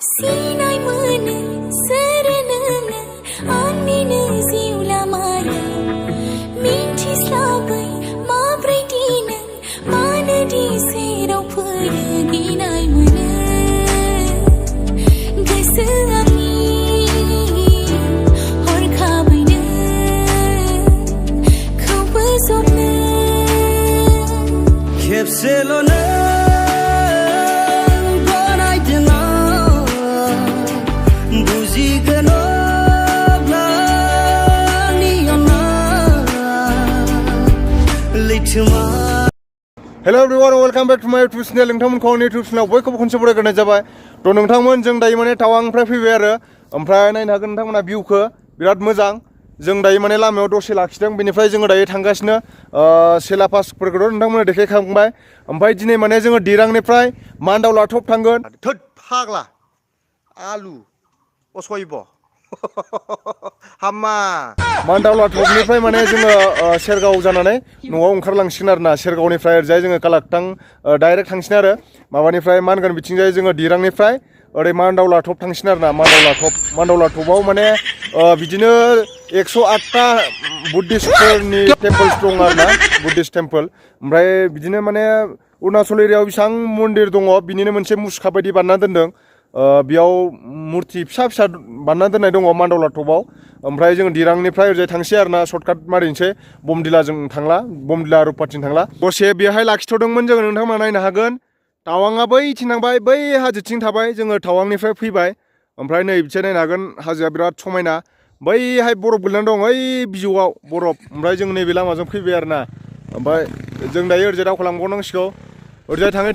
Sinai mana serenana anina ziulamaya minti slabai mavrai dinan mana di serau perginai mana geseami hor khabaina kau besokna khepselona Hello everyone, welcome back to my YouTube channel. नोंथांमोनखौ आंनि YouTube channel बयखौबो खनसे बरायग्रोनाय जाबाय। थ' नोंथांमोन जों दायो माने टावांनिफ्राय फैबाय आरो ओमफ्राय नायनो हागोन नोंथांमोना भिउखौ बिराद मोजां। जों दायो माने लामायाव दसे लाखिदों बेनिफ्राय जोङो दायो थांगासिनो सेलापासफोरखौथ' नोंथांमोना देखायखांबाय। ओमफ्राय दिनै माने जोङो दिरांनिफ्राय मान्दावलाथप थांगोन। थोद फाग्ला आलु असयब हामा मान्दावलाथपनिफ्राय माने जोङो सेरगाव जानानै न'आव ओंखारलांसिगोन आरोना सेरगावनिफ्राय ओरैजाय जोङो कालाकटां डाइरेक्ट थांसिन आरो माबानिफ्राय मा होनगोन बिथिंजाय जोङो दिरांनिफ्राय ओरै मान्दावलाथप थांसिन आरोना मान्दावलाथपआव माने बिदिनो 108टा बुद्धिस्टफोरनि टेम्पोल्स दं आरोना बुद्धिस्ट टेम्पोल ओमफ्राय बिदिनो माने अरुणाचल एरियायाव बेसेबां मन्दिर दङ बिनिनो मोनसे मुसुखा बायदि बानायना दोनदों बेयाव मुर्ति फिसा फिसा बानायना दोननाय दङ मान्दावलाथपआव ओमफ्राय जों दिरांनिफ्राय ओरैजाय थांसै आरोना सर्टकाट मारिनोसै बमदिलाजों थांला बमदिला रुपाथिं थांला दसे बेहाय लाखिथ'दोंमोन जोङो नोंथांमोना नायनो हागोन टावाङा बैथिं थांबाय बै हाजोथिं थाबाय जोङो टावांनिफ्राय फैबाय ओमफ्राय नै बिथिं नायनो हागोन हाजोआ बिराद समायना बैहाय बरफ गोलैनानै दं ओइ बिजौआव बरफ ओमफ्राय जों नैबे लामाजों फैबाय आरोना ओमफ्राय जों दायो ओरैजाय दावखोलांबावनांसिगौ ओरैजाय थाङै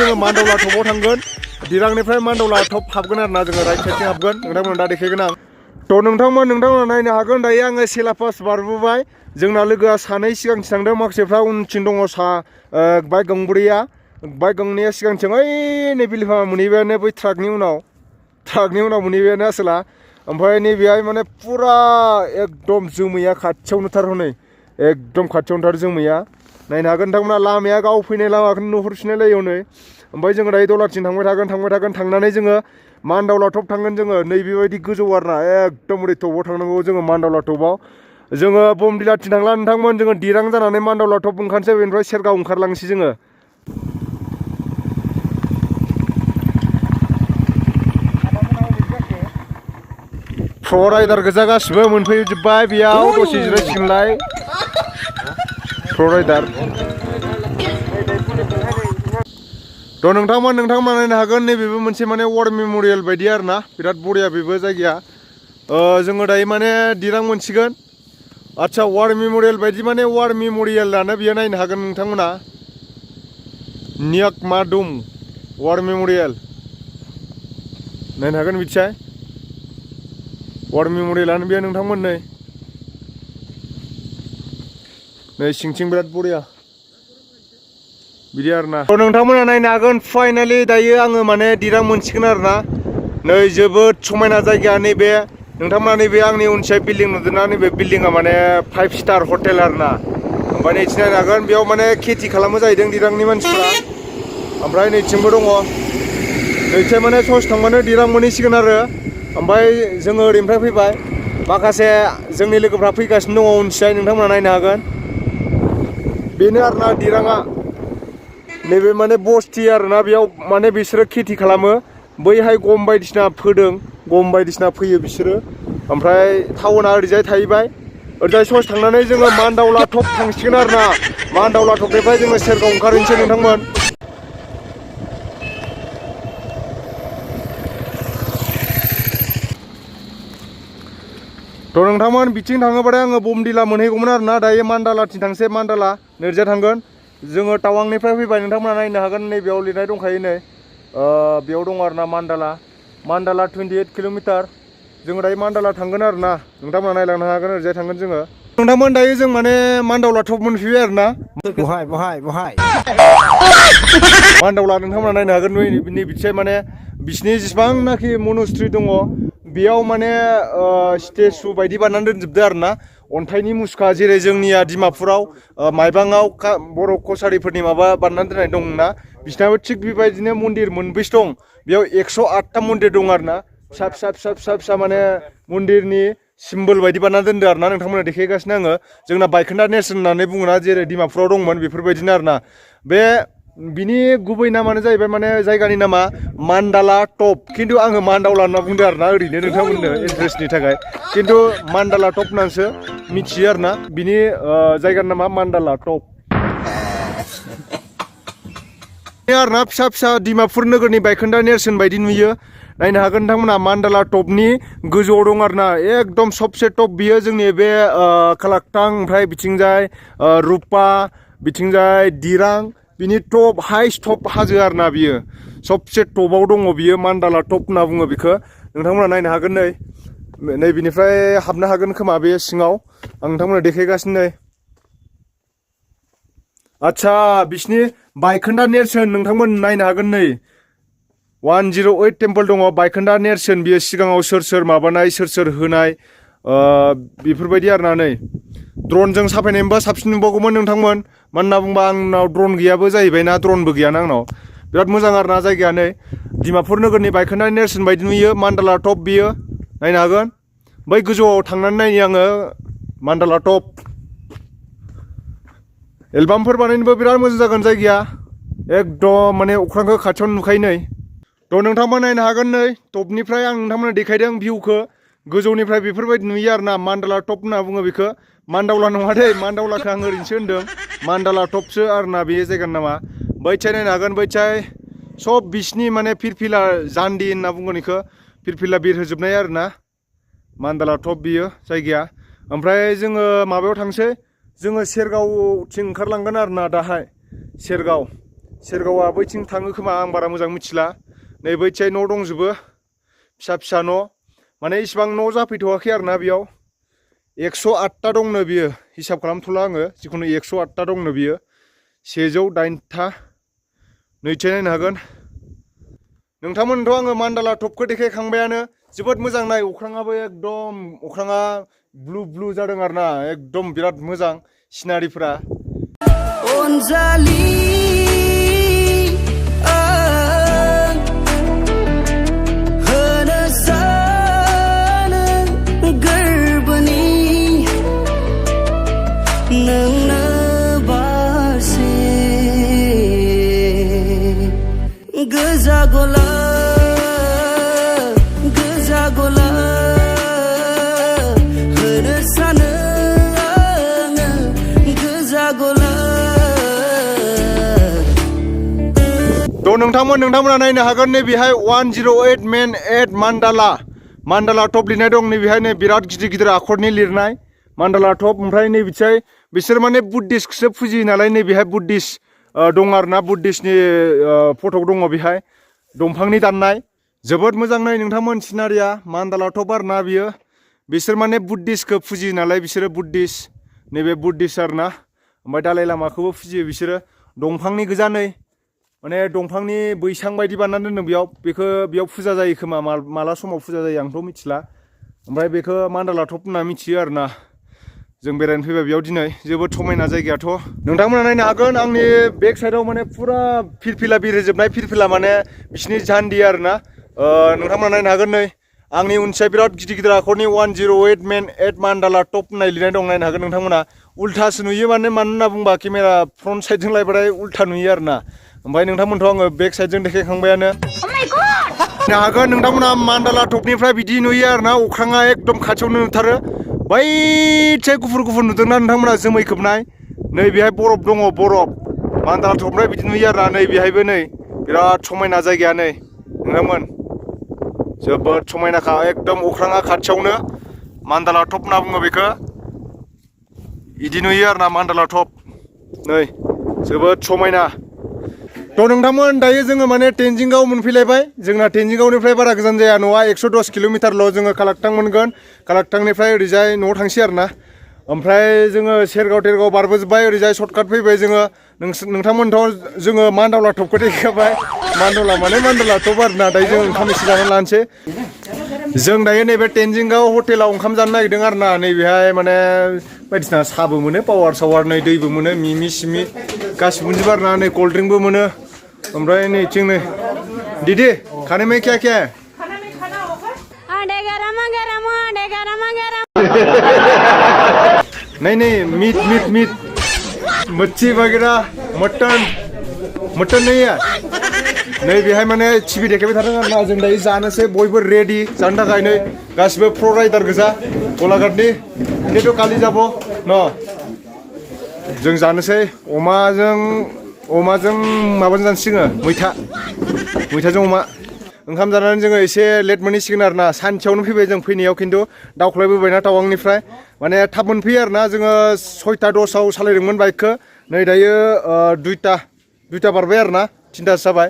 जोङो मान्दावलाथपआव थांगोन दिरांनिफ्राय मान्दावलाथप हाबगोन आरोना जोङो राइट साइडथिं हाबगोन नोंथांमोना दा देखायगोन आं थ' नोंथांमोना नायनो हागोन दायो आङो सेलापास बारबोबाय जोंना लोगोआ सानै सिगांथिं थांदों माखासेफ्रा उनथिं दङ बाइक गंनैया सिगांथिं ओइ नै बिलिफाङा मोनहैबायानो बै ट्राकनि उनाव मोनहैबायानो आसोला ओमफ्राय नैबेहाय माने फुरा एकदम जोमैया खाथियावनोथार हनै एकदम खाथियावनोथार जोमैया नायनो हागोन नोंथांमोना लामाया गाव फैनाय लामाखौनो नुहुरफिनलाय लायो हनै ओमफ्राय जोङो दायो दलाथिं थांबाय थागोन थांनानै जोङो मान्दावलाथप थांगोन जोङो नैबेबायदि गोजौ आरोना एकदम ओरै टपआव थांनांगौ जोङो मान्दावलाथपआव जोङो बमदिलाथिं थांला नोंथांमोन जोङो दिरां जानानै मान्दावलाथप ओंखारनोसै बेनिफ्राय सेरगाव ओंखारलांसै जोङो प्र राइडार गोजा गासिबो मोनफैजोब्बाय बेयाव दसे जिरायसिगोनलाय प्र राइडार थ' नोंथांमोना नायनो हागोन नैबेबो मोनसे माने वार मेम'रियेल बायदि आरोना बिराद बरिया बेबो जायगाया जोङो दायो माने दिरां मोनसिगोन आदसा वार मेम'रियेल बायदि माने वार मेम'रियेलानो बियो नायनो हागोन नोंथांमोना नियाकमादुम वार मेम'रियेल नायनो हागोन बिथिंजाय वार मेम'रियेलानो बियो नोंथांमोन नै सिंथिं बिराद बरिया बिदि आरोना थ' नोंथांमोना नायनो हागोन फाइनालि दायो आङो माने दिरां मोनसिगोन आरोना नै जोबोद समायना जायगा नैबे नोंथांमोना नैबे आंनि उनथिं बिल्डिं नुदोंना नैबे बिल्डिङा माने 5 स्टार हटेल आरोना ओमफ्राय नैथिं नायनो हागोन बेयाव माने खेथि खालामो जाहैदों दिरांनि मानसिफ्रा ओमफ्राय नैथिंबो दङ नैथिं माने ससे थांबानो दिरां मोनहैसिगोन आरो ओमफ्राय जोङो ओरैनिफ्राय फैबाय माखासे जोंनि लोगोफ्रा फैगासिनो दङ उनथिं नोंथांमोना नायनो हागोन बेनो आरोना दिराङा नैबे माने बस्ति आरोना बेयाव माने बिसोरो खेथि खालामो बैहाय गम बायदिसिना फोदों गम बायदिसिना फोयो बिसोरो ओमफ्राय टाउना ओरैजाय थाहैबाय ओरैजाय ससे थांनानै जोङो मान्दावलाथप थांसिगोन आरोना मान्दावलाथपनिफ्राय जोङो सेरगाव ओंखारहैनोसै नोंथांमोन थ' नोंथांमोन बिथिं थाङोबाथाय आङो बमदिला मोनहैगौमोन आरोना दायो मान्दालाथिं थांसै मान्दाला नोरजिया थांगोन जोङो टावांनिफ्राय फैबाय नोंथांमोना नायनो हागोन नैबेयाव लिरनाय दंखायो नै बेयाव दङ आरोना मान्दाला 28 किल'मिटार जोङो दायो मान्दाला थांगोन आरोना नोंथांमोना नायलांनो हागोन ओरैजाय थांगोन जोङो नोंथांमोन दायो जों माने मान्दावलाथप मोनफैबाय आरोना बहाय मान्दावला नोंथांमोना नायनो हागोन नै बिथिंजाय माने बिसिनि जेसेबांनाखि मनुस्ट्रि दङ बेयाव माने स्टेचु बायदि बानायनानै दोनजोबदो आरोना अन्थाइनि मुसुखा जेरै जोंनिया डिमापुराव माइबाङाव बर' कसारिफोरनि माबा बानायनानै दोननाय दंना बिसिनाबो थिग बेबायदिनो मन्दिर मोनब्रैसो दं बेयाव 108टा मन्दिर दं आरो ना फिसा फिसा फिसा फिसा फिसा माने मन्दिरनि सिम्बल बायदि बानायना दोनदो आरो ना नोंथांमोना देखायगासिनो आङो जोंना बायखोन्दा नेरसोन होननानै बुङोना जेरै डिमापुराव दंमोन बेफोरबायदिनो आरो ना बे बिनि गुबै नामानो जाहैबाय माने जायगानि नामा मान्डाला टप खिन्थु आङो मान्दावला होनना बुंदो आरो ना ओरैनो नोंथांमोननो इन्टारेस्टनि थाखाय खिन्थु मान्डाला टप होननानैसो मिथियो आरो ना बिनि जायगानि नामा मान्डाला टप आरो ना फिसा फिसा डिमापुर नोगोरनि बायखोन्दा नेरसोन बायदि नुयो नायनो हागोन नोंथांमोना मान्डाला टपनि गोजौआव दं आरो ना एकदम सबसे टप बियो जोंनि बे कालाकटां ओमफ्राय बिथिंजाय रुपा बिथिंजाय दिरां बिनि टप हाइस्ट टप हाजो आरो ना बियो सबसे टपआव दङ बियो मान्डाला टप होनना बुङो बेखौ नोंथांमोना नायनो हागोन नै बिनिफ्राय हाबनो हागोन खोमा बे सिङाव आं नोंथांमोना देखायगासिनो नै आच्छा बिसिनि बायखोन्दा नेरसोन नोंथांमोन नायनो हागोन नै 108 टेम्पल दङ बायखोन्दा नेरसोन बियो सिगाङाव सोर माबानाय सोर होनाय बेफोरबायदि आरो ना नै ड्रनजों साफायनायमोनबा साबसिन नुबावगौमोन नोंथांमोन मानो होनना बुंबा आंनाव ड्रन गैयाबो जाहैबाय ना ड्रनबो गैयाना आंनाव बिराद मोजां आरो ना जायगाया नै डिमापुर नोगोरनि बायखोन्दा नेरसोन बायदि नुयो मान्डाला टप बियो नायनो हागोन बै गोजौआव थांनानै नायनि आङो मान्डाला टप एलबामफोर बानायनोबो बिराद मोजां जागोन जायगाया एकदम माने अख्रांखौ खाथियावनो नुखायो नै थ' नोंथांमोन नायनो हागोन नै टपनिफ्राय आं नोंथांमोननो देखायदों भिउखौ गोजौनिफ्राय बेफोरबायदि नुयो आरो ना मान्डाला टप होनना बुङो बेखौ मान्दावला नङा दे मान्दावलाखौ आं ओरैनोसो होनदों मान्डाला टपसो आरो ना बे जायगानि नामा बैथिं नायनो हागोन बैथिं सब बिसिनि माने फिरफिला जान्डि होनना बुंगोन बेखौ फिरफिला बिरहोजोबनाय आरो ना मान्डाला टप बियो जायगाया ओमफ्राय जोङो माबायाव थांसै जोङो सेरगावथिं ओंखारलांगोन आरो ना दाहाय सेरगावआ बैथिं थाङो खोमा आं बारा मोजां मिथिला नै बैथिं न' दंजोबो फिसा फिसा न' माने इसिबां न' जाफैथ'वाखै आरो ना बेयाव 108टा दंनो बियो हिसाब खालामथ'ला आङो जिखुनु 108टा दंनो बियो 108टा नैथिं नायनो हागोन नोंथांमोनथ' आङो मान्डाला टपखौ देखायखांबायानो जोबोद मोजां नाय अख्राङाबो एकदम अख्राङा ब्लु जादों आरो ना एकदम बिराद मोजां सिनारिफोरा गोजा गला होनो सानो गोजा गला थ' नोंथांमोना नायनो हागोन नै बेहाय 108 मेन 8 मान्डाला टप लिरनाय दं नै बेहाय नै बिराद गिदिर आखरनि लिरनाय मान्डाला टप ओमफ्राय नै बिथिं बिसोर माने बुद्धिस्टखौसो फुजियो नालाय नै बेहाय बुद्धिस्ट दं आरो ना बुद्धिस्टनि फट' दङ बेहाय दंफांनि दाननाय जोबोद मोजां नाय नोंथांमोन सिनारिया मान्डाला टप आरो ना बियो बिसोर माने बुद्धिस्टखौ फुजियो नालाय बिसोरो बुद्धिस्ट नैबे बुद्धिस्ट आरो ना ओमफ्राय दालाय लामाखौबो फुजियो बिसोरो दंफांनि गोजा नै माने दंफांनि बैसां बायदि बानायनानै दोनदों बेयाव फुजा जायो खोमा माला समाव फुजा जायो आंथ' मिथिला ओमफ्राय बेखौ मान्डाला टप होनना मिथियो आरो ना जों बेरायनो फैबाय बेयाव दिनै जोबोद समायना जायगायाथ' नोंथांमोना नायनो हागोन आंनि बेक साइडआव माने फुरा फिरफिला बिरहोजोबनाय फिरफिला माने बिसिनि जान्डि आरो ना नोंथांमोना नायनो हागोन नै आंनि उनथिं बिराद गिदिर आखरनि 108 मेन 8 मान्डाला टप होननाय लिरनाय दं नायनो हागोन नोंथांमोना उल्थासो नुयो मानो होनना बुंबा केमेरा फ्रन्ट साइडजों लायबाथाय उल्था नुयो आरो ना ओमफ्राय नोंथांमोनथ' आङो बेक साइडजों देखायखांबायानो नायनो हागोन नोंथांमोना मान्डाला टपनिफ्राय बिदि नुयो आरो ना अख्राङा एकदम खाथियावनो नुथारो बैथिं गुफुर नुदोंना नोंथांमोना जोमै खोबनाय नै बेहाय बरफ दङ बरफ मान्डाला टपनिफ्राय बिदि नुयो आरो ना नै बेहायबो नै बिराद समायना जायगाया नै नोंथांमोन जोबोद समायनाखा एकदम अख्राङा खाथियावनो मान्डाला टप होनना बुङो बेखौ बिदि नुयो आरो ना मान्डाला टप नै जोबोद समायना थ' नोंथांमोन दायो जोङो माने टेनजिंगाव मोनफैलायबाय जोंना टेनजिंगावनिफ्राय बारा गोजान जाया न'आ 110 किल'मिटारल' जोङो कालाकटां मोनगोन कालाकटांनिफ्राय ओरैजाय न'आव थांसै आरो ना ओमफ्राय जोङो सेरगाव टेरगाव बारबोजोब्बाय ओरैजाय सर्टकाट फैबाय जोङो नोंथांमोनथ' जोङो मान्डाला टपखौ देखायबाय मान्डाला टप आरो ना दायो जों ओंखाम एसे जानानै लानोसै जों दायो नैबे टेनजिंगाव हटेलाव ओंखाम जानो नागिरदों आरो ना नैबेहाय माने बायदिसिना साहाबो मोनो पावार सावार नै दैबो मोनो मिमि सिमि गासिबो मोनजोबो आरो ना नै कल्ड ड्रिंकबो मोनो ओमफ्राय नैथिं नै दिदि खाने में क्या क्या है खाना में खाना होगा अंडे गरम गरम नहीं नहीं मीट मीट मीट मच्छी वगैरह मटन मटन नहीं है नहीं बेहाय माने टिभि देखायबाय थादों आरोना जों दायो जानोसै बयबो रेडि जानो थाखाय नै गासिबो प्र राइडार गोजा गलाघाटनि खिन्थु कालि যাব न जों जानोसै अमाजों माबाजों जानसिगोन मैथाजों अमा ओंखाम जानानै जोङो एसे लेट मोनहैसिगोन आरोना सानसेयावनो फैबाय जों फैनायाव खिन्थु दावख्लायबोबायना टावांनिफ्राय माने थाब मोनफैयो आरोना जोङो 6टा 10आव सालायदोंमोन बाइकखौ नै दायो 2टा बारबाय आरोना 3टासो जाबाय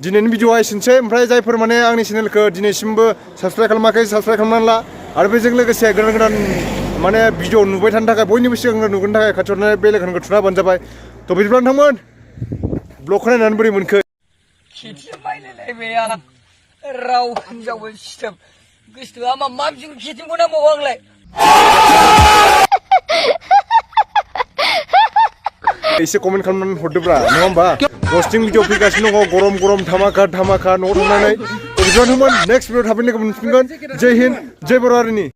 दिनैनि भिडिअआ एसेनोसै ओमफ्राय जायफोर माने आंनि चेनेलखौ दिनैसिमबो साबस्क्राइब खालामाखै साबस्क्राइब खालामनानै ला आरो बेजों लोगोसे गोदान गोदान माने भिडिअ नुबाय थानो थाखाय बयनिबो सिगांनो नुगोनो थाखाय खाथियाव थानाय बेल आइकनखौ थुना होबानो जाबाय थ' बिदिब्ला नोंथांमोन ब्लगखौ नायनानै बोरै मोनखो खेथि बायलायलायबाय आं राव हिनजावबो सिथोब गोसोआ मा बिदिनो खेथिखौ नांबावो आंलाय एसे कमेन्ट खालामनानै हरदोब्रा नङा होमबा रस्टिं भिडिअ फैगासिनो दङ गरम गरम धामाका धामाका न'आव थांनानै बिदिब्ला नोंथांमोन नेक्स्ट भिडिअ थाबैनो लोगो मोनफिनगोन जय हिन्द जय बर' हारिनि